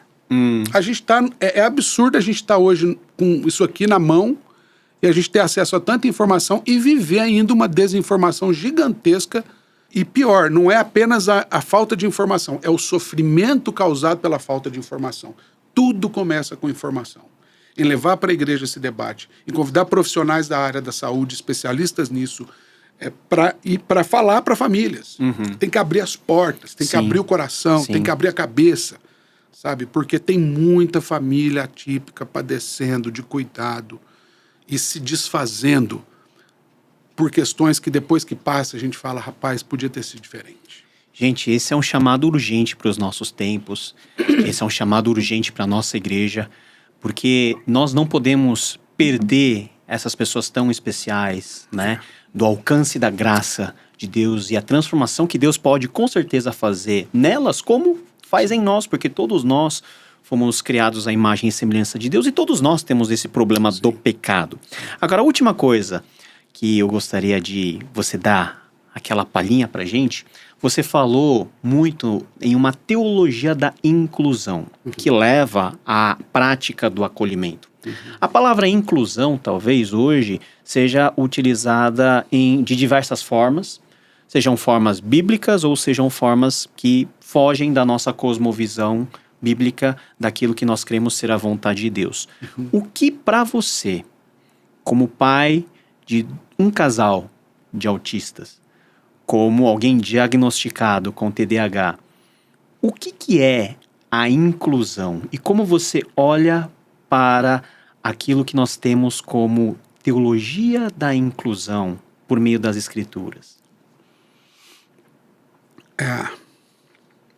A gente tá, é absurdo a gente estar hoje com isso aqui na mão e a gente ter acesso a tanta informação e viver ainda uma desinformação gigantesca. E pior, não é apenas a falta de informação, é o sofrimento causado pela falta de informação. Tudo começa com informação. Em levar para a igreja esse debate, em convidar profissionais da área da saúde, especialistas nisso, para falar para famílias. Tem que abrir as portas, tem que abrir o coração, tem que abrir a cabeça, sabe? Porque tem muita família atípica padecendo de cuidado e se desfazendo por questões que depois que passa a gente fala, rapaz, podia ter sido diferente. Gente, esse é um chamado urgente para os nossos tempos, esse é um chamado urgente para a nossa igreja, porque nós não podemos perder essas pessoas tão especiais, né, do alcance da graça de Deus e a transformação que Deus pode com certeza fazer nelas, como faz em nós, porque todos nós fomos criados à imagem e semelhança de Deus e todos nós temos esse problema do pecado. Agora, a última coisa que eu gostaria de você dar aquela palhinha pra gente, você falou muito em uma teologia da inclusão, que leva à prática do acolhimento. A palavra inclusão, talvez, hoje, seja utilizada de diversas formas, sejam formas bíblicas ou sejam formas que fogem da nossa cosmovisão bíblica, daquilo que nós cremos ser a vontade de Deus. O que para você, como pai de um casal de autistas, como alguém diagnosticado com TDAH, o que é a inclusão e como você olha para aquilo que nós temos como teologia da inclusão por meio das Escrituras?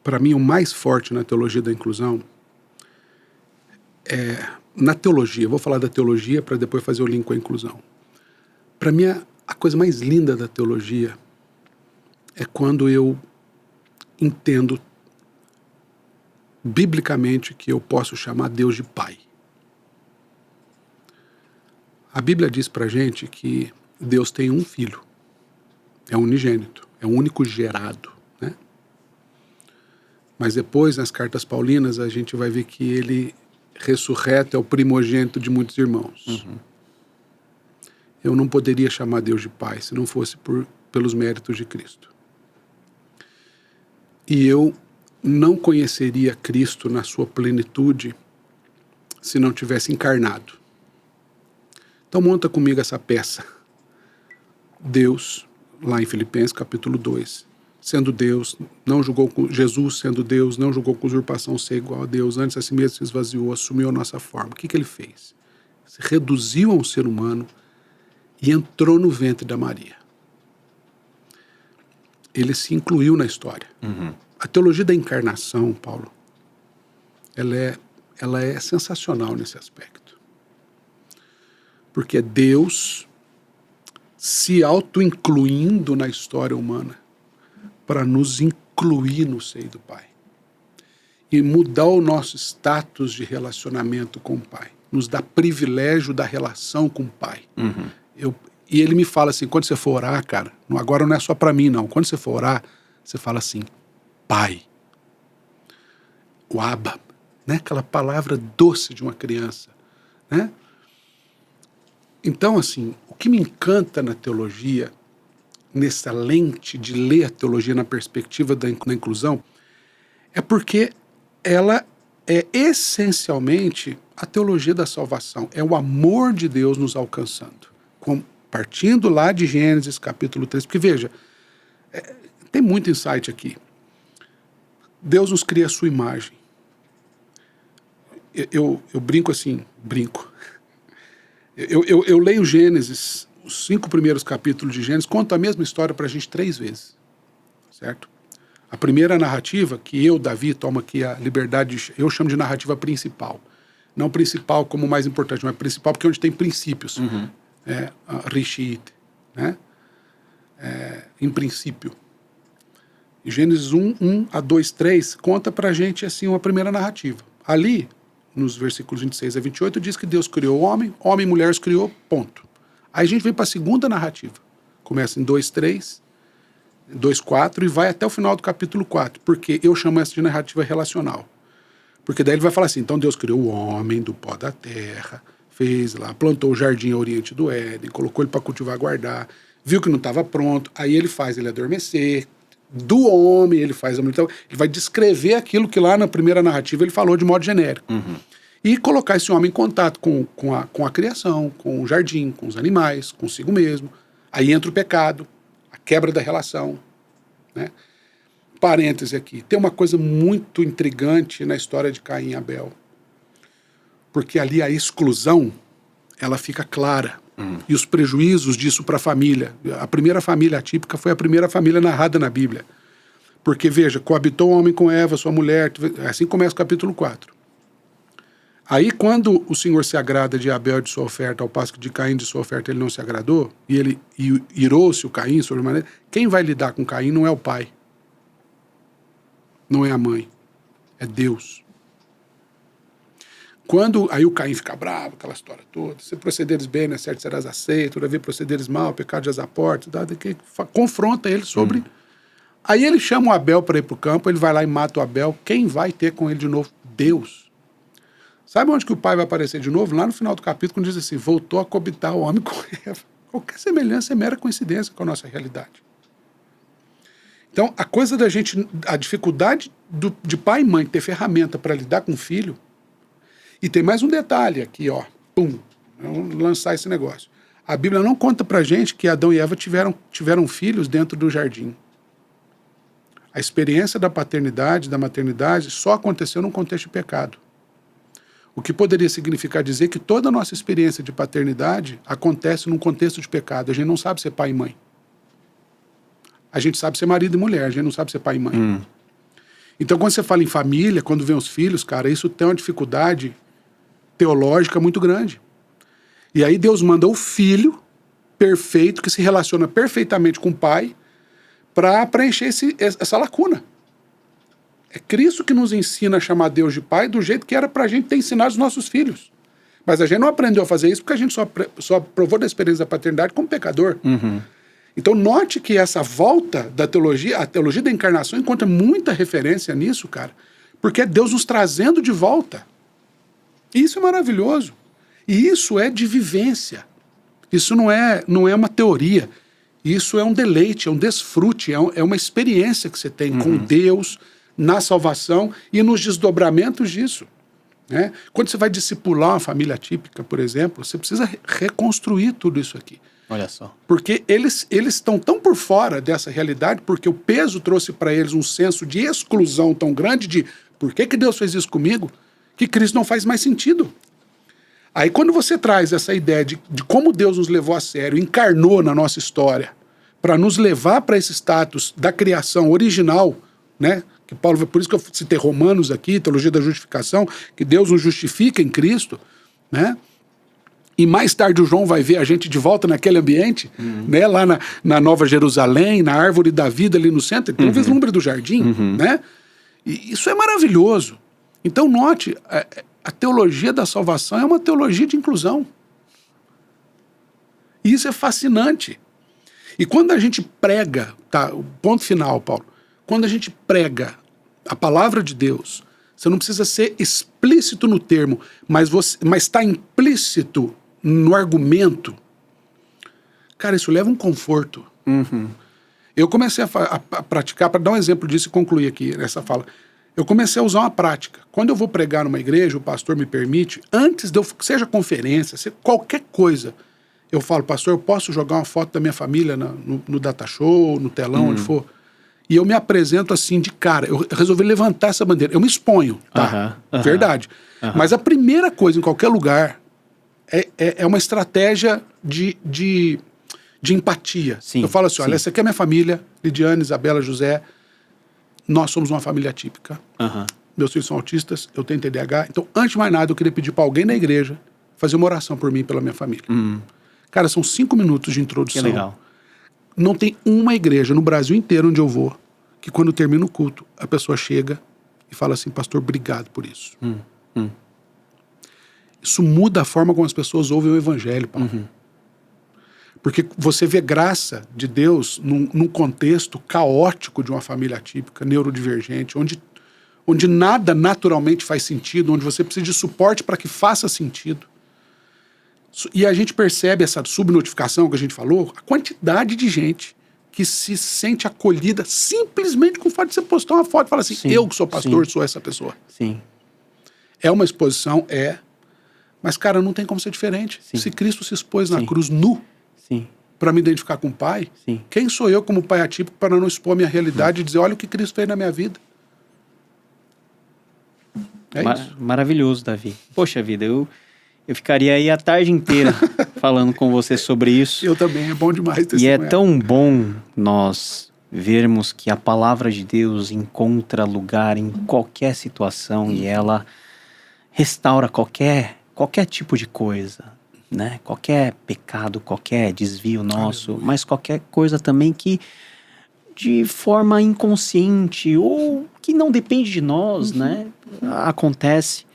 Para mim, o mais forte na teologia da inclusão na teologia, vou falar da teologia para depois fazer o link com a inclusão. Para mim, a coisa mais linda da teologia é quando eu entendo biblicamente que eu posso chamar Deus de Pai. A Bíblia diz pra gente que Deus tem um filho, é unigênito, é o único gerado, né? Mas depois, nas cartas paulinas, a gente vai ver que ele, ressurreto, é o primogênito de muitos irmãos. Eu não poderia chamar Deus de Pai se não fosse pelos méritos de Cristo. E eu não conheceria Cristo na sua plenitude se não tivesse encarnado. Então monta comigo essa peça. Deus, lá em Filipenses capítulo 2, sendo Deus, não julgou com Jesus sendo Deus, não julgou com usurpação ser igual a Deus, antes a si mesmo se esvaziou, assumiu a nossa forma. O que ele fez? Se reduziu a um ser humano e entrou no ventre da Maria. Ele se incluiu na história. A teologia da encarnação, Paulo, ela é sensacional nesse aspecto. Porque é Deus se auto-incluindo na história humana para nos incluir no seio do Pai. E mudar o nosso status de relacionamento com o Pai. Nos dá privilégio da relação com o Pai. E ele me fala assim, quando você for orar, cara, agora não é só para mim, não. Quando você for orar, você fala assim, Pai. O Abba, né? Aquela palavra doce de uma criança, né? Então, assim, o que me encanta na teologia, nessa lente de ler a teologia na perspectiva da inclusão, é porque ela é essencialmente a teologia da salvação. É o amor de Deus nos alcançando. Partindo lá de Gênesis, capítulo 3. Porque, veja, tem muito insight aqui. Deus nos cria a sua imagem. Eu brinco assim, Eu leio Gênesis, os 5 primeiros capítulos de Gênesis, conta a mesma história para a gente 3 vezes, certo? A primeira narrativa, que Davi, tomo aqui a liberdade, eu chamo de narrativa principal. Não principal como mais importante, mas principal porque é onde tem princípios. Rishit, né? Em princípio. E Gênesis 1 a 2, 3, conta para a gente assim, uma primeira narrativa. Ali, nos versículos 26 a 28, diz que Deus criou o homem e mulher os criou, ponto. Aí a gente vem para a segunda narrativa. Começa em 2:3, 2:4 e vai até o final do capítulo 4, porque eu chamo essa de narrativa relacional. Porque daí ele vai falar assim, então Deus criou o homem do pó da terra, fez lá, plantou o jardim ao oriente do Éden, colocou ele para cultivar, guardar, viu que não estava pronto, aí ele faz ele adormecer, do homem ele faz a mulher, então ele vai descrever aquilo que lá na primeira narrativa ele falou de modo genérico. E colocar esse homem em contato com a criação, com o jardim, com os animais, consigo mesmo. Aí entra o pecado, a quebra da relação, né? Parêntese aqui, tem uma coisa muito intrigante na história de Caim e Abel. Porque ali a exclusão, ela fica clara. E os prejuízos disso para a família. A primeira família atípica foi a primeira família narrada na Bíblia. Porque, veja, coabitou o homem com Eva, sua mulher, assim começa o capítulo 4. Aí, quando o Senhor se agrada de Abel de sua oferta, ao passo que de Caim de sua oferta ele não se agradou, e ele irou-se o Caim sobre maneira, quem vai lidar com Caim não é o pai, não é a mãe, é Deus. Aí o Caim fica bravo, aquela história toda, se procederes bem, né, certo, serás aceito, todavia procederes mal, pecado jaz à porta, confronta ele sobre... Aí ele chama o Abel para ir para o campo, ele vai lá e mata o Abel, quem vai ter com ele de novo? Deus. Sabe onde que o pai vai aparecer de novo? Lá no final do capítulo, quando diz assim, voltou a cobitar o homem com Eva. Qualquer semelhança é mera coincidência com a nossa realidade. Então, a coisa da gente, a dificuldade de pai e mãe ter ferramenta para lidar com o filho. E tem mais um detalhe aqui, ó. Vamos lançar esse negócio. A Bíblia não conta pra gente que Adão e Eva tiveram filhos dentro do jardim. A experiência da paternidade, da maternidade, só aconteceu num contexto de pecado. O que poderia significar dizer que toda a nossa experiência de paternidade acontece num contexto de pecado. A gente não sabe ser pai e mãe. A gente sabe ser marido e mulher, a gente não sabe ser pai e mãe. Então, quando você fala em família, quando vem os filhos, cara, isso tem uma dificuldade teológica muito grande. E aí Deus manda o filho perfeito, que se relaciona perfeitamente com o pai, para preencher essa lacuna. É Cristo que nos ensina a chamar Deus de pai do jeito que era para a gente ter ensinado os nossos filhos. Mas a gente não aprendeu a fazer isso porque a gente só provou da experiência da paternidade como pecador. Então note que essa volta da teologia, a teologia da encarnação, encontra muita referência nisso, cara, porque é Deus nos trazendo de volta. E isso é maravilhoso. E isso é de vivência. Isso não é uma teoria. Isso é um deleite, é um desfrute, é uma experiência que você tem com Deus, na salvação e nos desdobramentos disso. Né? Quando você vai discipular uma família típica, por exemplo, você precisa reconstruir tudo isso aqui. Olha só. Porque eles estão tão por fora dessa realidade, porque o peso trouxe para eles um senso de exclusão tão grande de por que Deus fez isso comigo, que Cristo não faz mais sentido. Aí quando você traz essa ideia de como Deus nos levou a sério, encarnou na nossa história, para nos levar para esse status da criação original, né? Que Paulo, por isso que eu citei Romanos aqui, teologia da justificação, que Deus nos justifica em Cristo, né? E mais tarde o João vai ver a gente de volta naquele ambiente, né? Lá na Nova Jerusalém, na árvore da vida ali no centro, tem um vislumbre do jardim, né? E isso é maravilhoso. Então note, a teologia da salvação é uma teologia de inclusão. E isso é fascinante. E quando a gente prega, tá, o ponto final, Paulo, quando a gente prega a palavra de Deus, você não precisa ser explícito no termo, mas está implícito no argumento. Cara, isso leva um conforto. Eu comecei a praticar, para dar um exemplo disso e concluir aqui nessa fala, eu comecei a usar uma prática. Quando eu vou pregar numa igreja, o pastor me permite, antes de eu, seja conferência, seja qualquer coisa, eu falo, pastor, eu posso jogar uma foto da minha família no data show, no telão, onde for? E eu me apresento assim de cara. Eu resolvi levantar essa bandeira. Eu me exponho, tá? Verdade. Mas a primeira coisa em qualquer lugar é uma estratégia de empatia. Sim, eu falo assim, olha, essa aqui é minha família, Lidiane, Isabela, José. Nós somos uma família típica. Meus filhos são autistas, eu tenho TDAH. Então, antes de mais nada, eu queria pedir para alguém na igreja fazer uma oração por mim e pela minha família. Cara, são 5 minutos de introdução. Que legal. Não tem uma igreja no Brasil inteiro onde eu vou que quando termina o culto, a pessoa chega e fala assim, pastor, obrigado por isso. Isso muda a forma como as pessoas ouvem o evangelho, Paulo. Porque você vê graça de Deus num contexto caótico de uma família atípica, neurodivergente, onde nada naturalmente faz sentido, onde você precisa de suporte para que faça sentido. E a gente percebe essa subnotificação que a gente falou, a quantidade de gente que se sente acolhida simplesmente com o fato de você postar uma foto e falar assim, eu que sou pastor, sou essa pessoa. Sim. É uma exposição, mas cara, não tem como ser diferente. Se Cristo se expôs na cruz nu para me identificar com o Pai, quem sou eu como pai atípico para não expor a minha realidade e dizer, olha o que Cristo fez na minha vida? Isso. Maravilhoso, Davi. Poxa vida, eu ficaria aí a tarde inteira falando com você sobre isso. Eu também, é bom demais ter E é tão bom nós vermos que a palavra de Deus encontra lugar em qualquer situação e ela restaura qualquer tipo de coisa, né? Qualquer pecado, qualquer desvio nosso, mas qualquer coisa também que de forma inconsciente ou que não depende de nós, né? Acontece.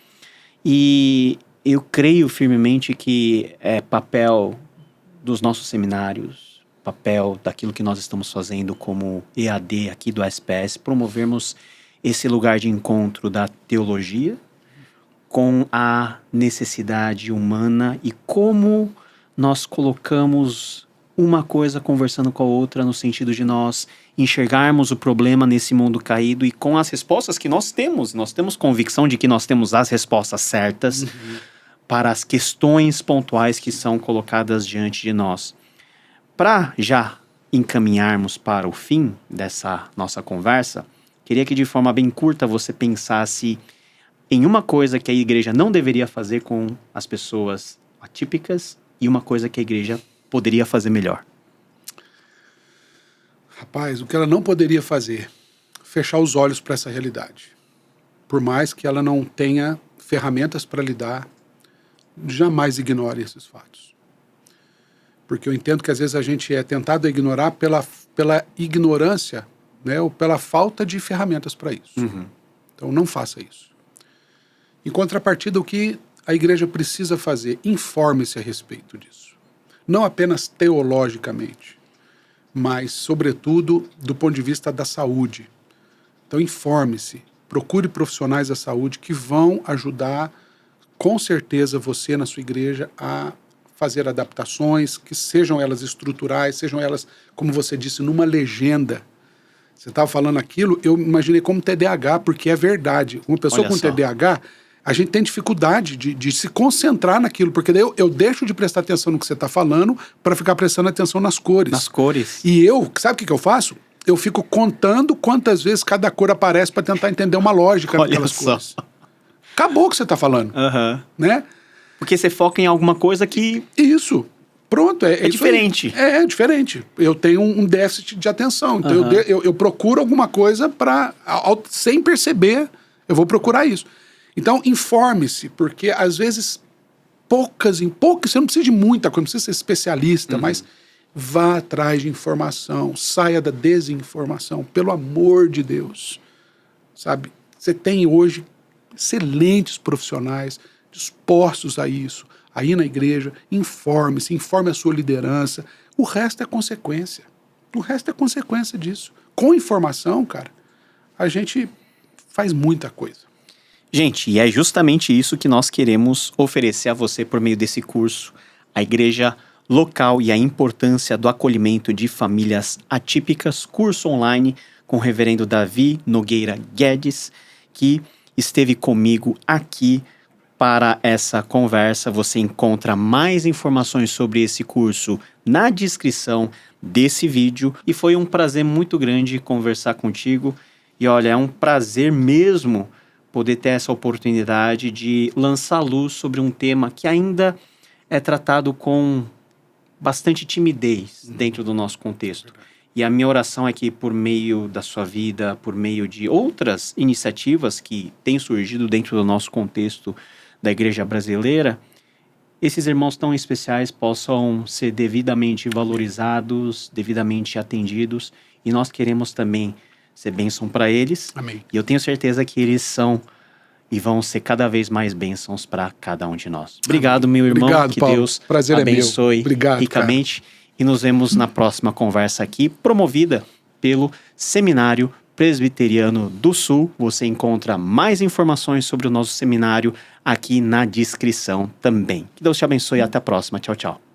E eu creio firmemente que é papel dos nossos seminários, papel daquilo que nós estamos fazendo como EAD aqui do SPS, promovermos esse lugar de encontro da teologia com a necessidade humana e como nós colocamos uma coisa conversando com a outra no sentido de nós enxergarmos o problema nesse mundo caído e com as respostas que nós temos convicção de que nós temos as respostas certas para as questões pontuais que são colocadas diante de nós. Para já encaminharmos para o fim dessa nossa conversa, queria que de forma bem curta você pensasse em uma coisa que a igreja não deveria fazer com as pessoas atípicas e uma coisa que a igreja poderia fazer melhor. Rapaz, o que ela não poderia fazer, fechar os olhos para essa realidade. Por mais que ela não tenha ferramentas para lidar, jamais ignore esses fatos. Porque eu entendo que às vezes a gente é tentado a ignorar pela ignorância, né, ou pela falta de ferramentas para isso. Então não faça isso. Em contrapartida, o que a igreja precisa fazer? Informe-se a respeito disso. Não apenas teologicamente, mas, sobretudo, do ponto de vista da saúde. Então, informe-se, procure profissionais da saúde que vão ajudar, com certeza, você na sua igreja a fazer adaptações, que sejam elas estruturais, sejam elas, como você disse, numa legenda. Você estava falando aquilo, eu imaginei como TDAH, porque é verdade. Uma pessoa com TDAH, a gente tem dificuldade de se concentrar naquilo, porque daí eu deixo de prestar atenção no que você está falando para ficar prestando atenção nas cores. Nas cores. E sabe o que eu faço? Eu fico contando quantas vezes cada cor aparece para tentar entender uma lógica naquelas cores. Acabou o que você está falando, né? Porque você foca em alguma coisa que... Isso. Pronto, é diferente. É diferente. Eu tenho um déficit de atenção. Então eu procuro alguma coisa para, sem perceber, eu vou procurar isso. Então, informe-se, porque às vezes poucas, você não precisa de muita coisa, não precisa ser especialista, mas vá atrás de informação, saia da desinformação, pelo amor de Deus. Sabe? Você tem hoje excelentes profissionais dispostos a isso. Aí na igreja, informe-se, informe a sua liderança. O resto é consequência. O resto é consequência disso. Com informação, cara, a gente faz muita coisa. Gente, e é justamente isso que nós queremos oferecer a você por meio desse curso. A igreja local e a importância do acolhimento de famílias atípicas. Curso online com o reverendo Davi Nogueira Guedes, que esteve comigo aqui para essa conversa. Você encontra mais informações sobre esse curso na descrição desse vídeo. E foi um prazer muito grande conversar contigo. E olha, é um prazer mesmo poder ter essa oportunidade de lançar luz sobre um tema que ainda é tratado com bastante timidez dentro do nosso contexto. E a minha oração é que por meio da sua vida, por meio de outras iniciativas que têm surgido dentro do nosso contexto da igreja brasileira, esses irmãos tão especiais possam ser devidamente valorizados, devidamente atendidos, e nós queremos também ser bênção para eles. Amém. E eu tenho certeza que eles são e vão ser cada vez mais bênçãos para cada um de nós. Obrigado, meu irmão. Obrigado, que Paulo. Deus Prazer abençoe é meu. Obrigado, ricamente. Cara. E nos vemos na próxima conversa aqui, promovida pelo Seminário Presbiteriano do Sul. Você encontra mais informações sobre o nosso seminário aqui na descrição também. Que Deus te abençoe e até a próxima. Tchau, tchau.